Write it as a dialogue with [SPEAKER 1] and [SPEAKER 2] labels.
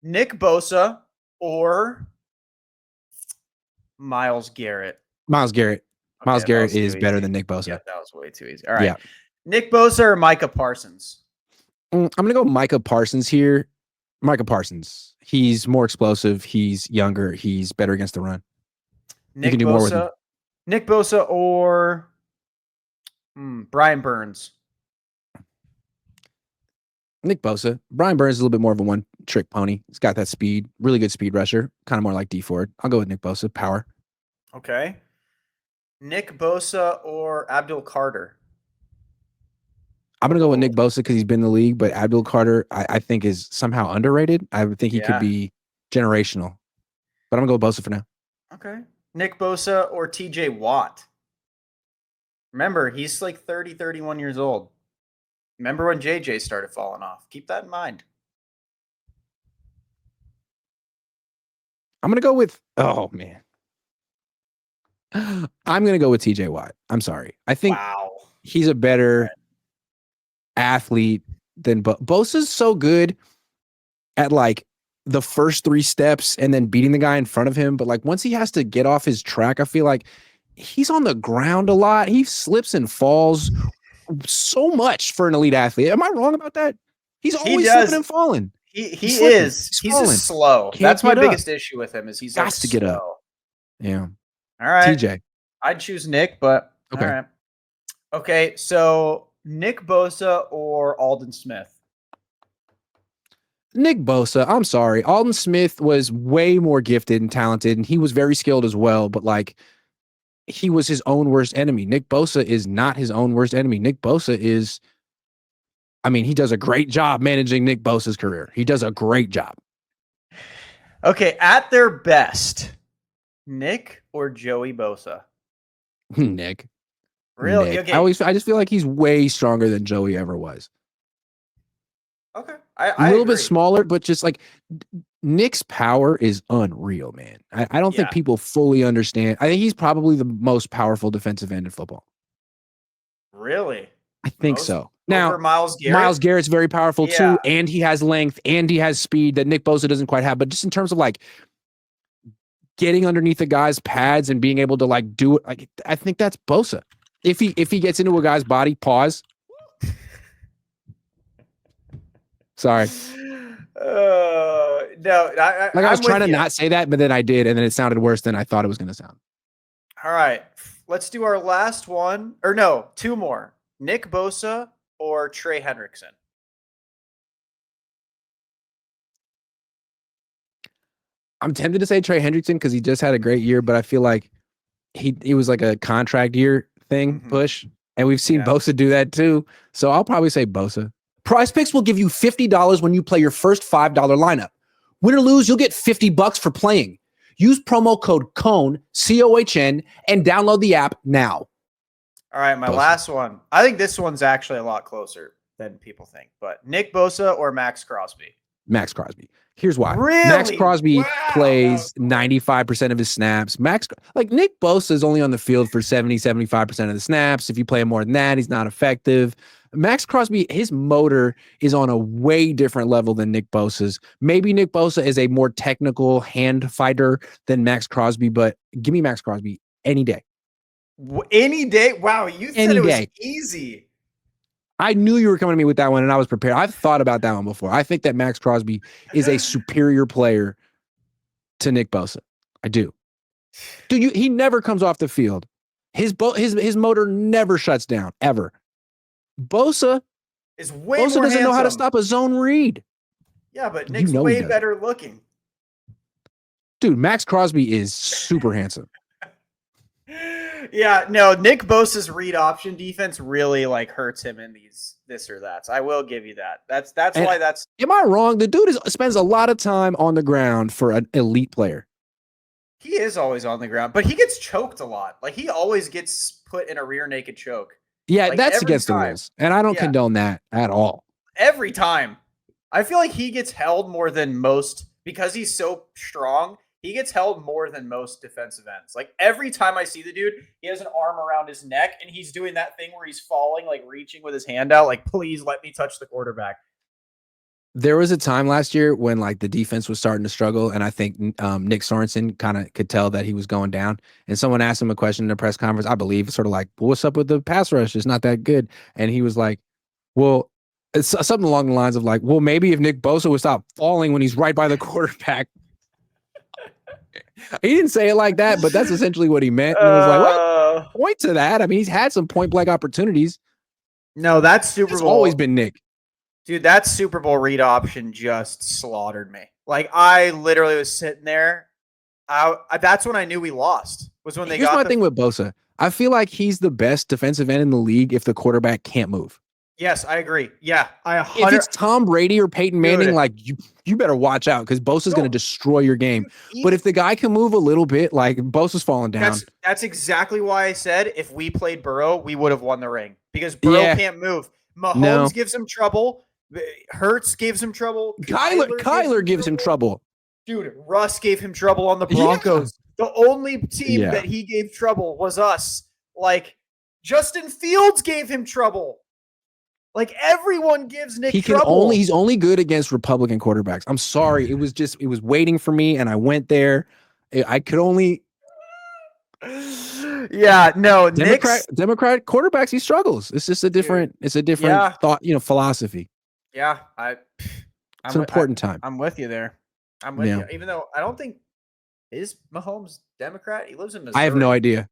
[SPEAKER 1] Nick Bosa or Myles Garrett?
[SPEAKER 2] Myles Garrett. Myles
[SPEAKER 1] Okay, that
[SPEAKER 2] Garrett
[SPEAKER 1] was too
[SPEAKER 2] is better
[SPEAKER 1] easy.
[SPEAKER 2] than Nick
[SPEAKER 1] Yeah,
[SPEAKER 2] Bosa.
[SPEAKER 1] that was way too easy. All right.
[SPEAKER 2] Yeah.
[SPEAKER 1] Nick Bosa or Micah Parsons?
[SPEAKER 2] I'm going to go Micah Parsons here. Micah Parsons. He's more explosive. He's younger. He's better against the run. You can
[SPEAKER 1] Nick
[SPEAKER 2] do more with him.
[SPEAKER 1] Bosa. Nick Bosa or Brian Burns?
[SPEAKER 2] Nick Bosa. Brian Burns is a little bit more of a one-trick pony. He's got that speed, really good speed rusher, kind of more like D Ford. I'll go with Nick Bosa. Power.
[SPEAKER 1] Okay. Nick Bosa or Abdul Carter?
[SPEAKER 2] I'm going to go with
[SPEAKER 1] Oh,
[SPEAKER 2] Nick Bosa because he's been in the league, but Abdul Carter, I think, is somehow underrated. I would think he could
[SPEAKER 1] yeah.
[SPEAKER 2] be generational, but I'm going to go with Bosa for now.
[SPEAKER 1] Okay. Nick Bosa or TJ Watt? Remember, he's like 30, 31 years old. Remember when JJ started falling off? Keep that in mind.
[SPEAKER 2] I'm going to go with, oh, man. I'm going to go with TJ Watt. I'm sorry. I think
[SPEAKER 1] Wow.
[SPEAKER 2] he's a better athlete than Bosa's so good at like the first three steps and then beating the guy in front of him. But like once he has to get off his track, I feel like he's on the ground a lot. He slips and falls so much for an elite athlete. Am I wrong about that? He's always slipping and falling.
[SPEAKER 1] He is. He's just slow. That's my biggest issue with him is he's like
[SPEAKER 2] to get up. Yeah.
[SPEAKER 1] All right.
[SPEAKER 2] TJ.
[SPEAKER 1] I'd choose Nick, but
[SPEAKER 2] okay.
[SPEAKER 1] All right. Okay, so Nick Bosa or Aldon Smith?
[SPEAKER 2] Nick Bosa. I'm sorry. Aldon Smith was way more gifted and talented, and he was very skilled as well, but like he was his own worst enemy. Nick Bosa is not his own worst enemy. Nick Bosa is, I mean, he does a great job managing Nick Bosa's career. He does a great job.
[SPEAKER 1] Okay, at their best, Nick or Joey Bosa?
[SPEAKER 2] Nick.
[SPEAKER 1] Really?
[SPEAKER 2] Nick.
[SPEAKER 1] Okay.
[SPEAKER 2] I just feel like he's way stronger than Joey ever was.
[SPEAKER 1] Okay.
[SPEAKER 2] A little bit smaller, but just like Nick's power is unreal, man. I don't think people fully understand. I think he's probably the most powerful defensive end in football.
[SPEAKER 1] Really?
[SPEAKER 2] I think so. Now,
[SPEAKER 1] Myles Garrett?
[SPEAKER 2] Myles Garrett's very powerful too, and he has length and he has speed that Nick Bosa doesn't quite have. But just in terms of like getting underneath a guy's pads and being able to like do it, like I think that's Bosa. If he gets into a guy's body, pause. Sorry.
[SPEAKER 1] No,
[SPEAKER 2] I was trying to not say that, but then I did, and then it sounded worse than I thought it was going to sound.
[SPEAKER 1] All right, let's do our last one, or no, two more. Nick Bosa or Trey Hendrickson?
[SPEAKER 2] I'm tempted to say Trey Hendrickson because he just had a great year, but I feel like he was like a contract year thing push, and we've seen Bosa do that too. So I'll probably say Bosa.
[SPEAKER 3] Prize Picks will give you $50 when you play your first $5 lineup. Win or lose, you'll get $50 for playing. Use promo code Cohn, C-O-H-N, and download the app now.
[SPEAKER 1] All right, my last one. I think this one's actually a lot closer than people think, but Nick Bosa or Max Crosby?
[SPEAKER 2] Max Crosby. Here's why.
[SPEAKER 1] Really?
[SPEAKER 2] Max Crosby plays 95% of his snaps. Like Nick Bosa is only on the field for 75% of the snaps. If you play him more than that, he's not effective. Max Crosby, his motor is on a way different level than Nick Bosa's. Maybe Nick Bosa is a more technical hand fighter than Max Crosby, but give me Max Crosby any day.
[SPEAKER 1] Any day? Wow, you said it was easy.
[SPEAKER 2] I knew you were coming to me with that one, and I was prepared. I've thought about that one before. I think that Max Crosby is a superior player to Nick Bosa. I do. Dude, he never comes off the field. His motor never shuts down, ever. Bosa doesn't know how to stop a zone read.
[SPEAKER 1] Yeah, but Nick's way better looking.
[SPEAKER 2] Dude, Max Crosby is super handsome.
[SPEAKER 1] Yeah, no, Nick Bosa's read option defense really like hurts him in this or that. So I will give you that. That's why that's.
[SPEAKER 2] Am I wrong? The dude spends a lot of time on the ground for an elite player.
[SPEAKER 1] He is always on the ground, but he gets choked a lot. Like he always gets put in a rear naked choke.
[SPEAKER 2] Yeah, like that's against the rules, and I don't condone that at all.
[SPEAKER 1] Every time, I feel like he gets held more than most because he's so strong. He gets held more than most defensive ends. Like every time I see the dude, he has an arm around his neck and he's doing that thing where he's falling, like reaching with his hand out, like, please let me touch the quarterback.
[SPEAKER 2] There was a time last year when like the defense was starting to struggle, and I think Nick Sorensen kind of could tell that he was going down. And someone asked him a question in a press conference, I believe, sort of like, well, "What's up with the pass rush? It's not that good." And he was like, "Well, it's something along the lines of like, well, maybe if Nick Bosa would stop falling when he's right by the quarterback." He didn't say it like that, but that's essentially what he meant. And it was like, what? Point to that. I mean, he's had some point blank opportunities.
[SPEAKER 1] No, that's Super
[SPEAKER 2] It's
[SPEAKER 1] Bowl.
[SPEAKER 2] always been Nick.
[SPEAKER 1] Dude, that Super Bowl read option just slaughtered me. Like, I literally was sitting there. That's when I knew we lost. Was when they
[SPEAKER 2] Here's
[SPEAKER 1] got
[SPEAKER 2] my thing with Bosa. I feel like he's the best defensive end in the league if the quarterback can't move.
[SPEAKER 1] Yes, I agree. Yeah,
[SPEAKER 2] If it's Tom Brady or Peyton Manning,
[SPEAKER 1] Dude.
[SPEAKER 2] like you better watch out because Bosa's going to destroy your game.
[SPEAKER 1] Dude,
[SPEAKER 2] but if the guy can move a little bit, like Bosa's falling down.
[SPEAKER 1] That's exactly why I said if we played Burrow, we would have won the ring because Burrow can't move. Mahomes gives him trouble. Hurts gives him trouble.
[SPEAKER 2] Kyler gives him trouble.
[SPEAKER 1] Dude, Russ gave him trouble on the Broncos. Yeah. The only team that he gave trouble was us. Like, Justin Fields gave him trouble. Like, everyone gives Nick trouble.
[SPEAKER 2] He's only good against Republican quarterbacks. I'm sorry. It was waiting for me, and I went there. I could only.
[SPEAKER 1] Yeah, no.
[SPEAKER 2] Democrat quarterbacks, he struggles. It's just a different. It's a different thought, philosophy.
[SPEAKER 1] Yeah,
[SPEAKER 2] it's an important time.
[SPEAKER 1] I'm with you there. I'm with you. Even though I don't think is Mahomes Democrat. He lives in Missouri.
[SPEAKER 2] I have no idea.